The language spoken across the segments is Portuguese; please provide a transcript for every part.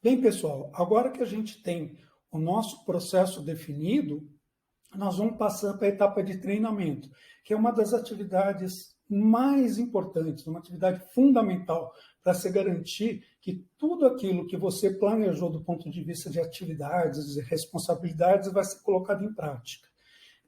Bem, pessoal, agora que a gente tem o nosso processo definido, nós vamos passar para a etapa de treinamento, que é uma das atividades mais importantes, uma atividade fundamental para se garantir que tudo aquilo que você planejou do ponto de vista de atividades e responsabilidades vai ser colocado em prática.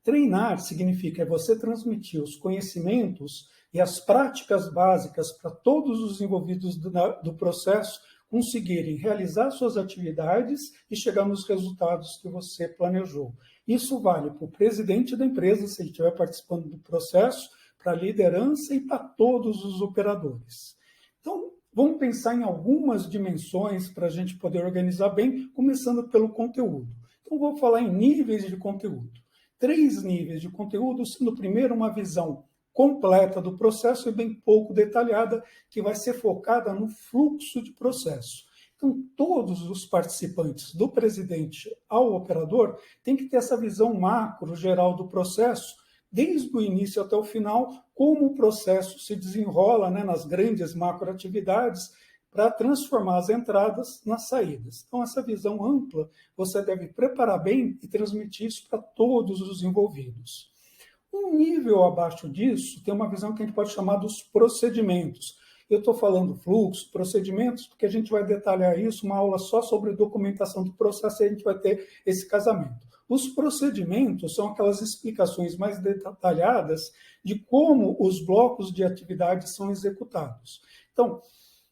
Treinar significa você transmitir os conhecimentos e as práticas básicas para todos os envolvidos do processo conseguirem realizar suas atividades e chegar nos resultados que você planejou. Isso vale para o presidente da empresa, se ele estiver participando do processo, para a liderança e para todos os operadores. Então, vamos pensar em algumas dimensões para a gente poder organizar bem, começando pelo conteúdo. Então, vou falar em níveis de conteúdo. 3 níveis de conteúdo, sendo primeiro uma visão completa do processo e bem pouco detalhada, que vai ser focada no fluxo de processo. Então, todos os participantes, do presidente ao operador, têm que ter essa visão macro, geral do processo, desde o início até o final, como o processo se desenrola, né, nas grandes macroatividades, para transformar as entradas nas saídas. Então, essa visão ampla, você deve preparar bem e transmitir isso para todos os envolvidos. Um nível abaixo disso, tem uma visão que a gente pode chamar dos procedimentos. Eu estou falando fluxo, procedimentos, porque a gente vai detalhar isso, uma aula só sobre documentação do processo, e a gente vai ter esse casamento. Os procedimentos são aquelas explicações mais detalhadas de como os blocos de atividades são executados. Então,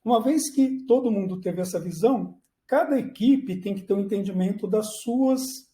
uma vez que todo mundo teve essa visão, cada equipe tem que ter um entendimento das suas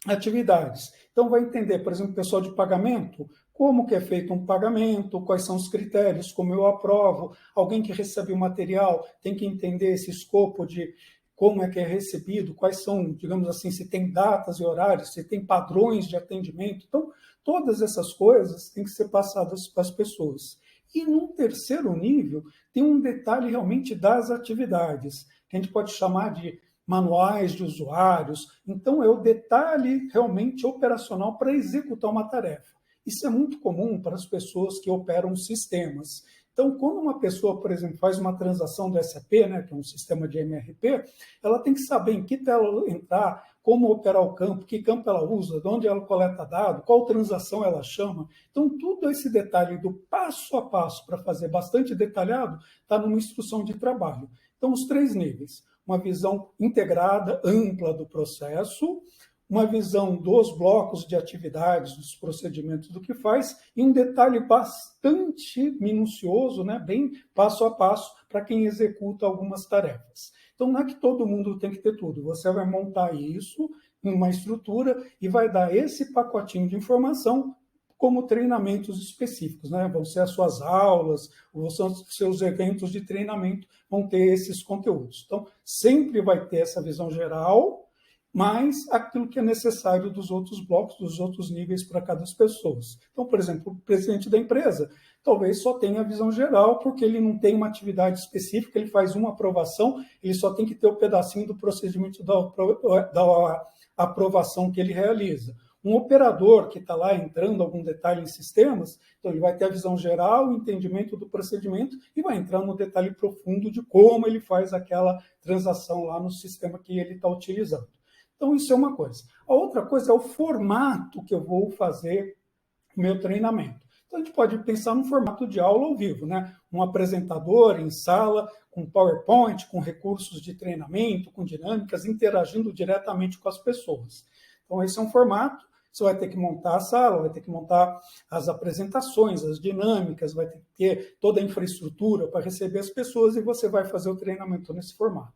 atividades. Então, vai entender, por exemplo, o pessoal de pagamento, como que é feito um pagamento, quais são os critérios, como eu aprovo. Alguém que recebe o material tem que entender esse escopo de como é que é recebido, quais são, digamos assim, se tem datas e horários, se tem padrões de atendimento. Então, todas essas coisas têm que ser passadas para as pessoas. E num terceiro nível, tem um detalhe realmente das atividades, que a gente pode chamar de manuais de usuários. Então, é o detalhe realmente operacional para executar uma tarefa. Isso é muito comum para as pessoas que operam sistemas. Então, quando uma pessoa, por exemplo, faz uma transação do SAP, né, que é um sistema de MRP, ela tem que saber em que tela entrar, como operar o campo, que campo ela usa, de onde ela coleta dado, qual transação ela chama. Então, tudo esse detalhe do passo a passo para fazer bastante detalhado está numa instrução de trabalho. Então, os 3 níveis. Uma visão integrada, ampla do processo, uma visão dos blocos de atividades, dos procedimentos do que faz, e um detalhe bastante minucioso, né, bem passo a passo, para quem executa algumas tarefas. Então, não é que todo mundo tem que ter tudo, você vai montar isso em uma estrutura e vai dar esse pacotinho de informação como treinamentos específicos, né? Vão ser as suas aulas, ou são os seus eventos de treinamento, vão ter esses conteúdos. Então, sempre vai ter essa visão geral, mas aquilo que é necessário dos outros blocos, dos outros níveis para cada pessoa. Então, por exemplo, o presidente da empresa talvez só tenha a visão geral, porque ele não tem uma atividade específica, ele faz uma aprovação, ele só tem que ter o pedacinho do procedimento da aprovação que ele realiza. Um operador que está lá entrando algum detalhe em sistemas, então ele vai ter a visão geral, o entendimento do procedimento e vai entrar no detalhe profundo de como ele faz aquela transação lá no sistema que ele está utilizando. Então, isso é uma coisa. A outra coisa é o formato que eu vou fazer o meu treinamento. Então, a gente pode pensar num formato de aula ao vivo, né? Um apresentador em sala, com PowerPoint, com recursos de treinamento, com dinâmicas, interagindo diretamente com as pessoas. Então, esse é um formato. Você vai ter que montar a sala, vai ter que montar as apresentações, as dinâmicas, vai ter que ter toda a infraestrutura para receber as pessoas e você vai fazer o treinamento nesse formato.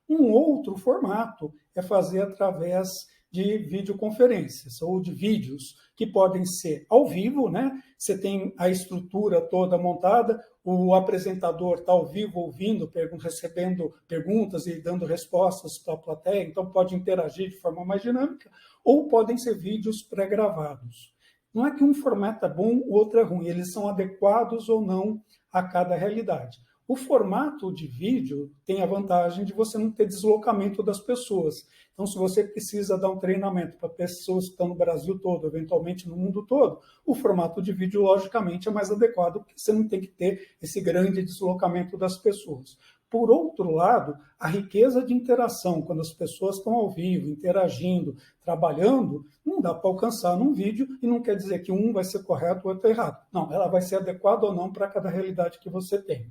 Um outro formato é fazer através de videoconferências ou de vídeos, que podem ser ao vivo, né? Você tem a estrutura toda montada, o apresentador está ao vivo ouvindo, recebendo perguntas e dando respostas para a plateia, então pode interagir de forma mais dinâmica, ou podem ser vídeos pré-gravados. Não é que um formato é bom, o outro é ruim, eles são adequados ou não a cada realidade. O formato de vídeo tem a vantagem de você não ter deslocamento das pessoas. Então, se você precisa dar um treinamento para pessoas que estão no Brasil todo, eventualmente no mundo todo, o formato de vídeo, logicamente, é mais adequado, porque você não tem que ter esse grande deslocamento das pessoas. Por outro lado, a riqueza de interação, quando as pessoas estão ao vivo, interagindo, trabalhando, não dá para alcançar num vídeo e não quer dizer que um vai ser correto ou outro errado. Não, ela vai ser adequada ou não para cada realidade que você tem.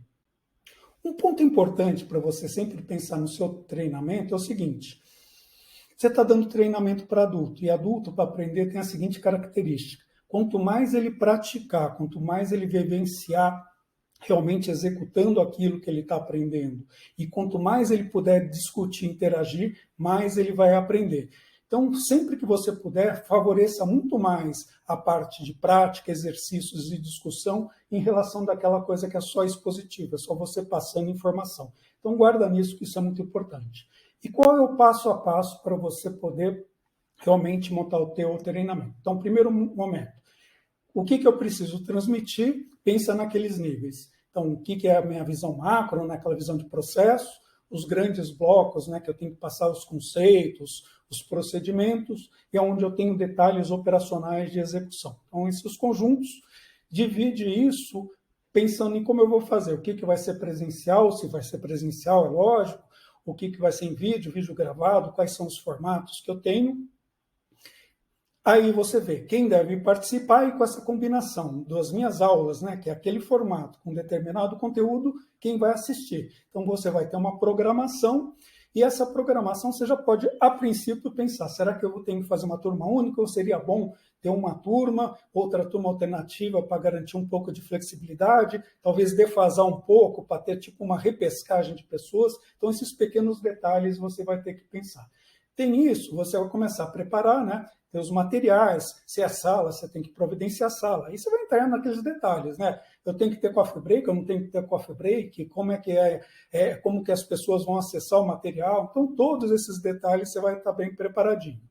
Um ponto importante para você sempre pensar no seu treinamento é o seguinte: você está dando treinamento para adulto, e adulto, para aprender, tem a seguinte característica: quanto mais ele praticar, quanto mais ele vivenciar, realmente executando aquilo que ele está aprendendo, e quanto mais ele puder discutir, interagir, mais ele vai aprender. Então, sempre que você puder, favoreça muito mais a parte de prática, exercícios e discussão em relação daquela coisa que é só expositiva, só você passando informação. Então, guarda nisso, que isso é muito importante. E qual é o passo a passo para você poder realmente montar o teu treinamento? Então, primeiro momento, o que eu preciso transmitir? Pensa naqueles níveis. Então, o que é a minha visão macro, naquela visão de processo, os grandes blocos, né, que eu tenho que passar os conceitos, os procedimentos, e onde eu tenho detalhes operacionais de execução. Então, esses conjuntos, divide isso pensando em como eu vou fazer, o que vai ser presencial, se vai ser presencial, é lógico, o que vai ser em vídeo, vídeo gravado, quais são os formatos que eu tenho. Aí você vê quem deve participar, e com essa combinação das minhas aulas, né, que é aquele formato com determinado conteúdo, quem vai assistir. Então você vai ter uma programação, e essa programação você já pode, a princípio, pensar: será que eu tenho que fazer uma turma única, ou seria bom ter uma turma, outra turma alternativa para garantir um pouco de flexibilidade, talvez defasar um pouco para ter tipo uma repescagem de pessoas? Então esses pequenos detalhes você vai ter que pensar. Tem isso, você vai começar a preparar, né? Ter os materiais, se é sala, você tem que providenciar a sala. Aí você vai entrar naqueles detalhes, né? Eu tenho que ter coffee break, eu não tenho que ter coffee break, como é que como que as pessoas vão acessar o material. Então, todos esses detalhes você vai estar bem preparadinho.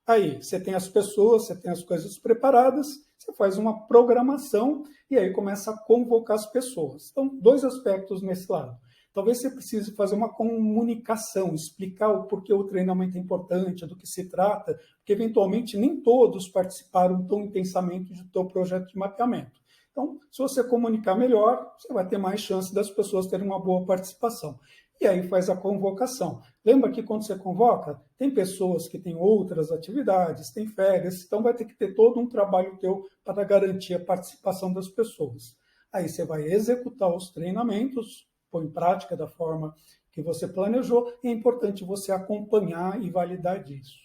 Aí, você tem as pessoas, você tem as coisas preparadas, você faz uma programação e aí começa a convocar as pessoas. Então, dois aspectos nesse lado. Talvez você precise fazer uma comunicação, explicar o porquê o treinamento é importante, do que se trata, porque eventualmente nem todos participaram tão intensamente do teu projeto de mapeamento. Então, se você comunicar melhor, você vai ter mais chance das pessoas terem uma boa participação. E aí faz a convocação. Lembra que quando você convoca, tem pessoas que têm outras atividades, tem férias, então vai ter que ter todo um trabalho teu para garantir a participação das pessoas. Aí você vai executar os treinamentos, põe em prática da forma que você planejou, e é importante você acompanhar e validar disso.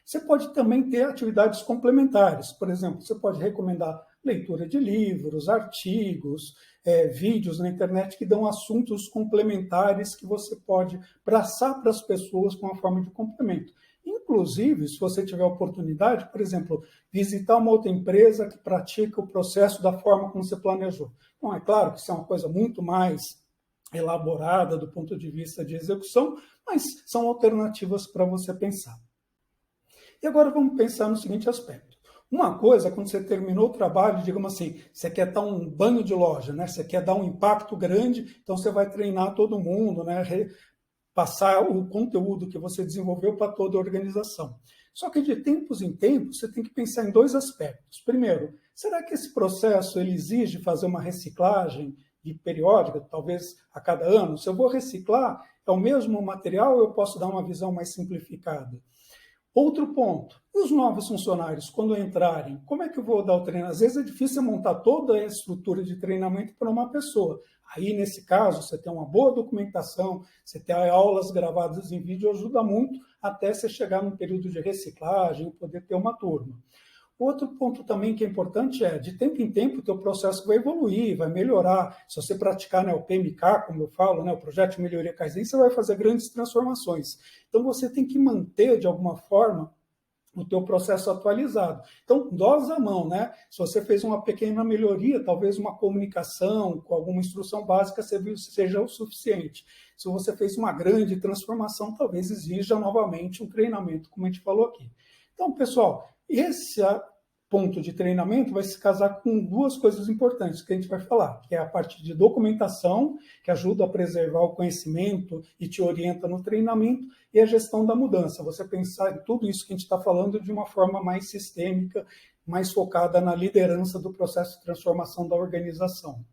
Você pode também ter atividades complementares. Por exemplo, você pode recomendar leitura de livros, artigos, vídeos na internet que dão assuntos complementares que você pode passar para as pessoas com uma forma de complemento. Inclusive, se você tiver oportunidade, por exemplo, visitar uma outra empresa que pratica o processo da forma como você planejou. Então, é claro que isso é uma coisa muito mais elaborada do ponto de vista de execução, mas são alternativas para você pensar. E agora vamos pensar no seguinte aspecto. Uma coisa, quando você terminou o trabalho, digamos assim, você quer dar um banho de loja, né? Você quer dar um impacto grande, então você vai treinar todo mundo, né? Passar o conteúdo que você desenvolveu para toda a organização. Só que de tempos em tempos, você tem que pensar em dois aspectos. Primeiro, será que esse processo ele exige fazer uma reciclagem periódica, talvez a cada ano? Se eu vou reciclar, é o mesmo material, ou eu posso dar uma visão mais simplificada? Outro ponto, os novos funcionários, quando entrarem, como é que eu vou dar o treinamento? Às vezes é difícil montar toda a estrutura de treinamento para uma pessoa. Aí, nesse caso, você tem uma boa documentação, você tem aulas gravadas em vídeo, ajuda muito até você chegar num período de reciclagem e poder ter uma turma. Outro ponto também que é importante é, de tempo em tempo, o teu processo vai evoluir, vai melhorar. Se você praticar, né, o PMK, como eu falo, né, o Projeto de Melhoria Kaizen, você vai fazer grandes transformações. Então, você tem que manter, de alguma forma, o teu processo atualizado. Então, dose à mão, né? Se você fez uma pequena melhoria, talvez uma comunicação com alguma instrução básica seja o suficiente. Se você fez uma grande transformação, talvez exija novamente um treinamento, como a gente falou aqui. Então, pessoal, esse ponto de treinamento vai se casar com duas coisas importantes que a gente vai falar, que é a parte de documentação, que ajuda a preservar o conhecimento e te orienta no treinamento, e a gestão da mudança. Você pensar em tudo isso que a gente está falando de uma forma mais sistêmica, mais focada na liderança do processo de transformação da organização.